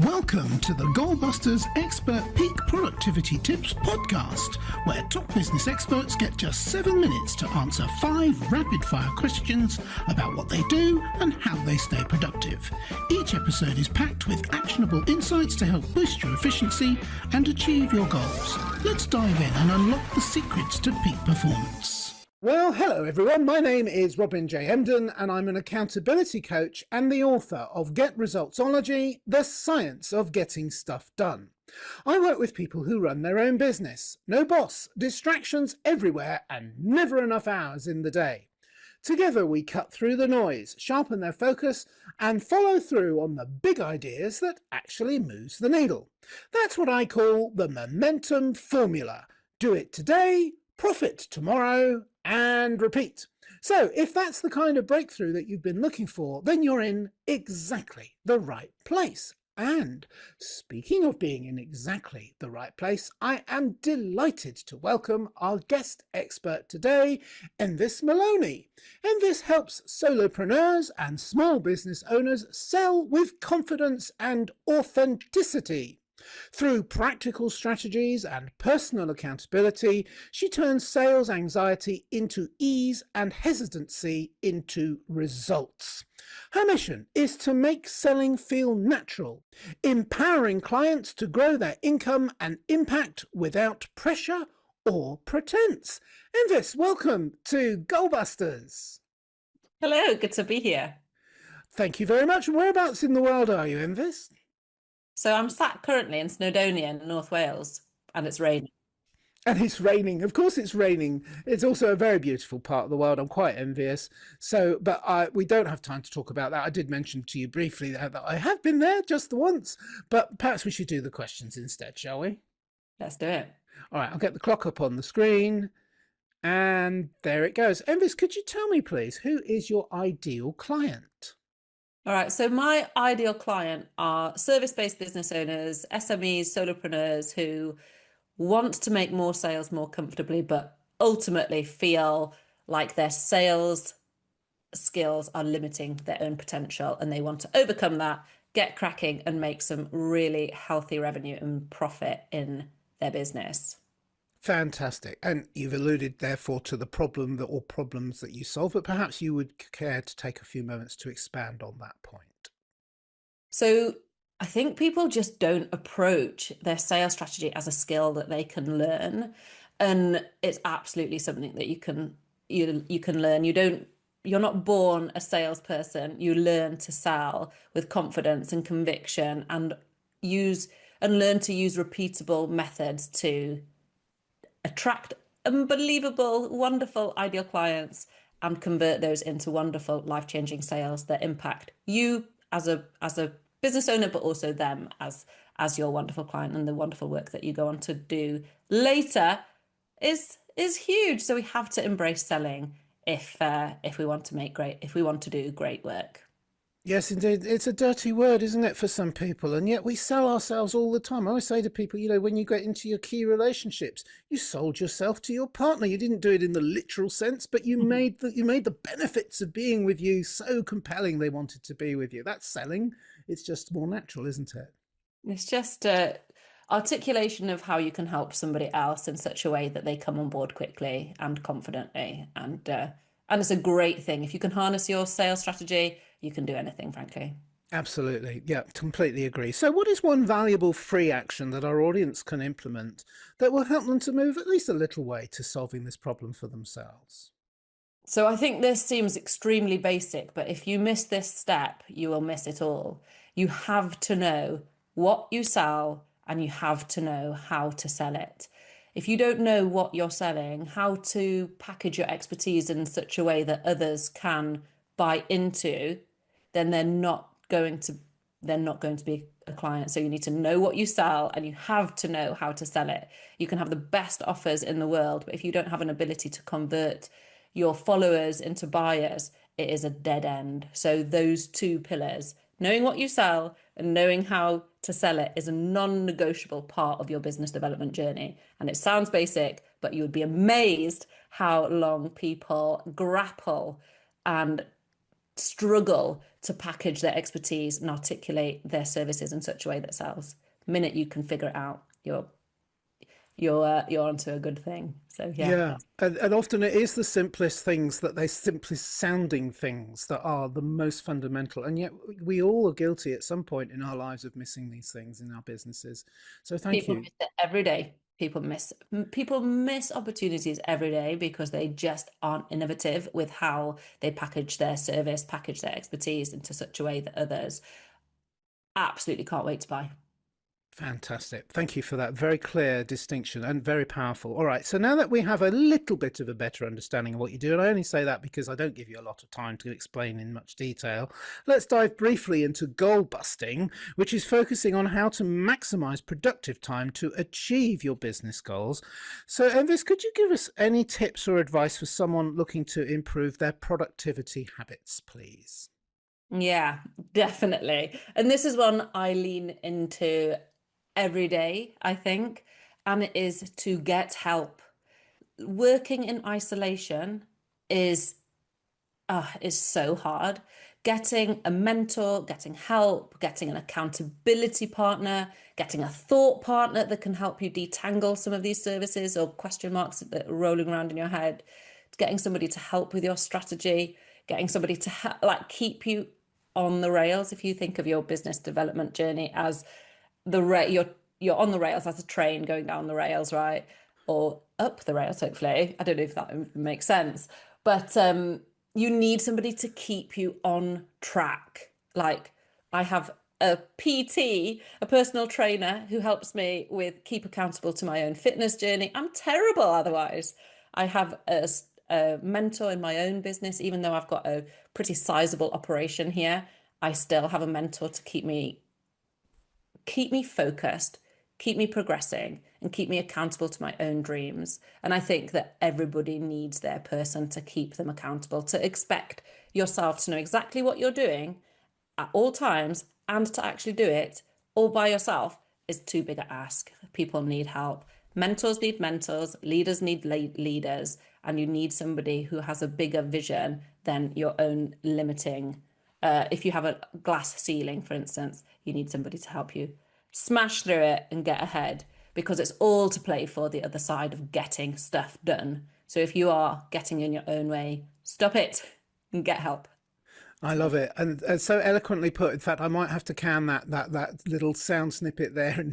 Welcome to the Goalbusters Expert Peak Productivity Tips podcast, where top business experts get just 7 minutes to answer 5 rapid-fire questions about what they do and how they stay productive. Each episode is packed with actionable insights to help boost your efficiency and achieve your goals. Let's dive in and unlock the secrets to peak performance. Well, hello everyone. My name is Robin J. Emden and I'm an accountability coach and the author of Get Resultsology, The Science of Getting Stuff Done. I work with people who run their own business. No boss, distractions everywhere and never enough hours in the day. Together we cut through the noise, sharpen their focus and follow through on the big ideas that actually moves the needle. That's what I call the momentum formula. Do it today, profit tomorrow, and repeat. So if that's the kind of breakthrough that you've been looking for, then you're in exactly the right place. And speaking of being in exactly the right place, I am delighted to welcome our guest expert today, Enfys Maloney. Enfys helps solopreneurs and small business owners sell with confidence and authenticity. Through practical strategies and personal accountability, she turns sales anxiety into ease and hesitancy into results. Her mission is to make selling feel natural, empowering clients to grow their income and impact without pressure or pretense. Enfys, welcome to Goalbusters. Hello, good to be here. Thank you very much. Whereabouts in the world are you, Enfys? So I'm sat currently in Snowdonia in North Wales, and it's raining. And it's raining. Of course it's raining. It's also a very beautiful part of the world. I'm quite envious. But we don't have time to talk about that. I did mention to you briefly that I have been there just the once, but perhaps we should do the questions instead, shall we? Let's do it. All right, I'll get the clock up on the screen. And there it goes. Enfys, could you tell me, please, who is your ideal client? All right, so my ideal client are service-based business owners, SMEs, solopreneurs who want to make more sales more comfortably, but ultimately feel like their sales skills are limiting their own potential and they want to overcome that, get cracking and make some really healthy revenue and profit in their business. Fantastic. And you've alluded, therefore, to the problem or problems that you solve, but perhaps you would care to take a few moments to expand on that point. So I think people just don't approach their sales strategy as a skill that they can learn. And it's absolutely something that you can learn. You're not born a salesperson. You learn to sell with confidence and conviction and learn to use repeatable methods to attract unbelievable, wonderful, ideal clients and convert those into wonderful, life-changing sales that impact you as a business owner, but also them as your wonderful client, and the wonderful work that you go on to do later is huge. So we have to embrace selling if we want to do great work. Yes, indeed. It's a dirty word, isn't it, for some people? And yet we sell ourselves all the time. I always say to people, when you get into your key relationships, you sold yourself to your partner. You didn't do it in the literal sense, but you made the benefits of being with you so compelling they wanted to be with you. That's selling. It's just more natural, isn't it? It's just articulation of how you can help somebody else in such a way that they come on board quickly and confidently. And it's a great thing. If you can harness your sales strategy, you can do anything, frankly. Absolutely. Yeah, completely agree. So what is one valuable free action that our audience can implement that will help them to move at least a little way to solving this problem for themselves? So I think this seems extremely basic, but if you miss this step, you will miss it all. You have to know what you sell and you have to know how to sell it. If you don't know what you're selling, how to package your expertise in such a way that others can buy into, then they're not going to be a client. So you need to know what you sell and you have to know how to sell it. You can have the best offers in the world, but if you don't have an ability to convert your followers into buyers, it is a dead end. So those two pillars, knowing what you sell and knowing how to sell it, is a non-negotiable part of your business development journey. And it sounds basic, but you would be amazed how long people grapple and struggle to package their expertise and articulate their services in such a way that sells. The minute you can figure it out, you're onto a good thing. So yeah, Yeah, that's and often it is the simplest things that they simplest sounding things that are the most fundamental, and yet we all are guilty at some point in our lives of missing these things in our businesses. So thank people you. miss it every day. People miss opportunities every day because they just aren't innovative with how they package their service, package their expertise into such a way that others absolutely can't wait to buy. Fantastic. Thank you for that very clear distinction and very powerful. All right. So now that we have a little bit of a better understanding of what you do, and I only say that because I don't give you a lot of time to explain in much detail, let's dive briefly into goal busting, which is focusing on how to maximize productive time to achieve your business goals. So, Enfys, could you give us any tips or advice for someone looking to improve their productivity habits, please? Yeah, definitely. And this is one I lean into every day, I think, and it is to get help. Working in isolation is is so hard. Getting a mentor, getting help, getting an accountability partner, getting a thought partner that can help you detangle some of these services or question marks that are rolling around in your head, getting somebody to help with your strategy, getting somebody to like keep you on the rails. If you think of your business development journey as you're on the rails as a train going down the rails, right? Or up the rails, hopefully. I don't know if that makes sense. But you need somebody to keep you on track. Like I have a PT, a personal trainer who helps me with keep accountable to my own fitness journey. I'm terrible otherwise. I have a mentor in my own business, even though I've got a pretty sizable operation here. I still have a mentor to keep me focused, keep me progressing, and keep me accountable to my own dreams. And I think that everybody needs their person to keep them accountable, to expect yourself to know exactly what you're doing at all times and to actually do it all by yourself is too big a ask. People need help. Mentors need mentors, leaders need leaders, and you need somebody who has a bigger vision than your own limiting. If you have a glass ceiling, for instance, you need somebody to help you smash through it and get ahead because it's all to play for the other side of getting stuff done. So if you are getting in your own way, stop it and get help. I love it, and so eloquently put. In fact, I might have to can that little sound snippet there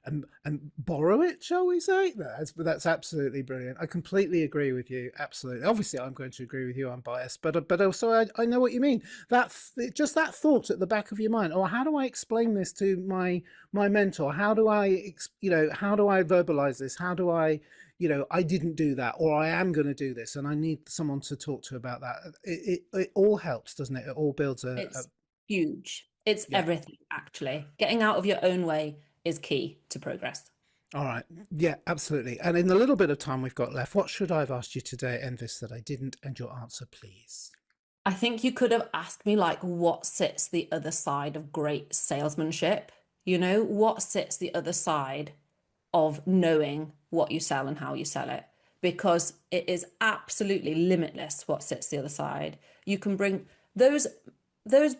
and borrow it, shall we say? That's absolutely brilliant. I completely agree with you. Absolutely. Obviously, I'm going to agree with you. I'm biased, but also I know what you mean. That just that thought at the back of your mind. Or how do I explain this to my mentor? How do I how do I verbalize this? How do I I didn't do that, or I am going to do this, and I need someone to talk to about that. It all helps, doesn't it? It all builds It's huge. It's yeah. everything, actually. Getting out of your own way is key to progress. All right. Yeah, absolutely. And in the little bit of time we've got left, what should I have asked you today, Enfys, that I didn't? And your answer, please. I think you could have asked me, like, what sits the other side of great salesmanship? What sits the other side of knowing what you sell and how you sell it? Because it is absolutely limitless what sits the other side. You can bring those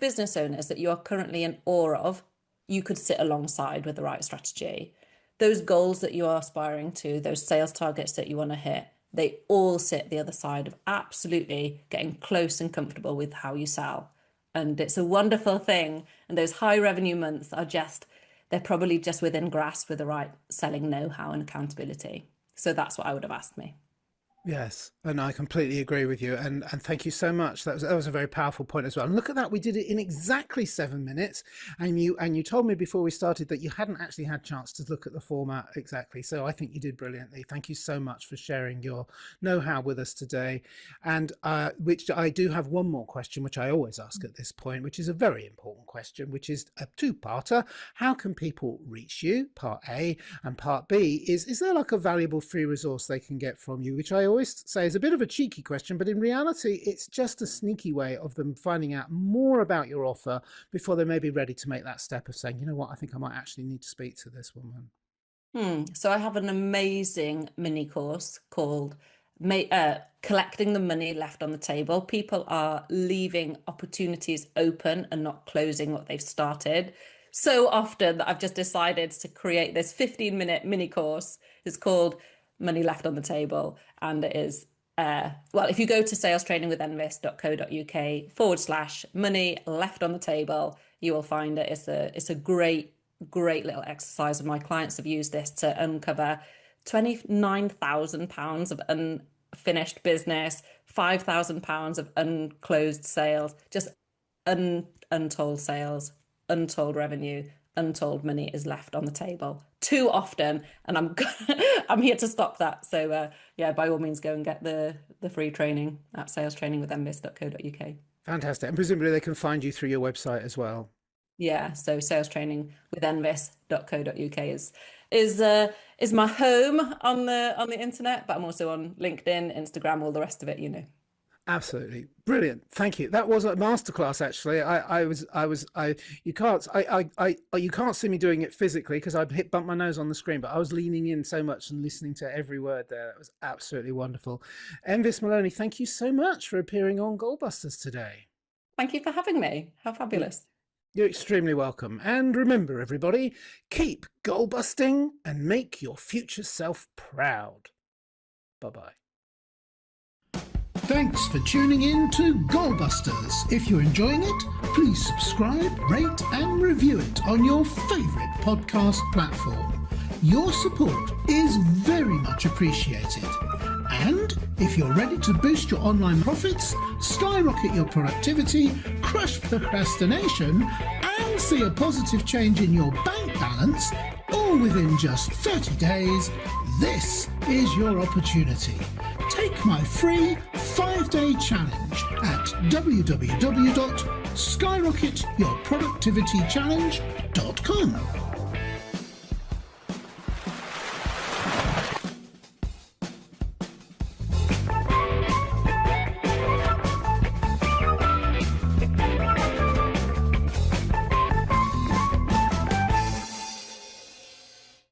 business owners that you are currently in awe of, you could sit alongside with the right strategy. Those goals that you are aspiring to, those sales targets that you want to hit, they all sit the other side of absolutely getting close and comfortable with how you sell. And it's a wonderful thing. And those high revenue months are they're probably just within grasp with the right selling know-how and accountability. So that's what I would have asked me. Yes, and I completely agree with you, and thank you so much. That was a very powerful point as well. And look at that, we did it in exactly 7 minutes, and you told me before we started that you hadn't actually had a chance to look at the format exactly. So I think you did brilliantly. Thank you so much for sharing your know-how with us today. And which I do have one more question, which I always ask at this point, which is a very important question, which is a two-parter. How can people reach you? Part A, and part B is there like a valuable free resource they can get from you, which I always say is a bit of a cheeky question, but in reality, it's just a sneaky way of them finding out more about your offer before they may be ready to make that step of saying, you know what, I think I might actually need to speak to this woman. So I have an amazing mini course called collecting the money left on the table. People are leaving opportunities open and not closing what they've started. So often that I've just decided to create this 15-minute mini course. It's called Money Left on the Table. And it is, well, if you go to salestrainingwithenvis.co.uk/money left on the table, you will find it. It's a great little exercise. And my clients have used this to uncover £29,000 of unfinished business, £5,000 of unclosed sales, just untold sales, untold revenue, untold money is left on the table too often, and I'm here to stop that. So yeah, by all means, go and get the free training at salestrainingwithenvis.co.uk. Fantastic. And presumably they can find you through your website as well. Yeah, so salestrainingwithenvis.co.uk is my home on the internet, but I'm also on LinkedIn, Instagram, all the rest of it, you know. Absolutely brilliant. Thank you. That was a masterclass. Actually, you can't see me doing it physically because I bumped my nose on the screen, but I was leaning in so much and listening to every word there. It was absolutely wonderful. Enfys Maloney, thank you so much for appearing on Goalbusters today. Thank you for having me. How fabulous. You're extremely welcome. And remember, everybody, keep goal busting and make your future self proud. Bye-bye. Thanks for tuning in to Goalbusters. If you're enjoying it, please subscribe, rate and review it on your favourite podcast platform. Your support is very much appreciated. And if you're ready to boost your online profits, skyrocket your productivity, crush procrastination, and see a positive change in your bank balance, all within just 30 days, this is your opportunity. Take my free 5-day challenge at www.skyrocketyourproductivitychallenge.com.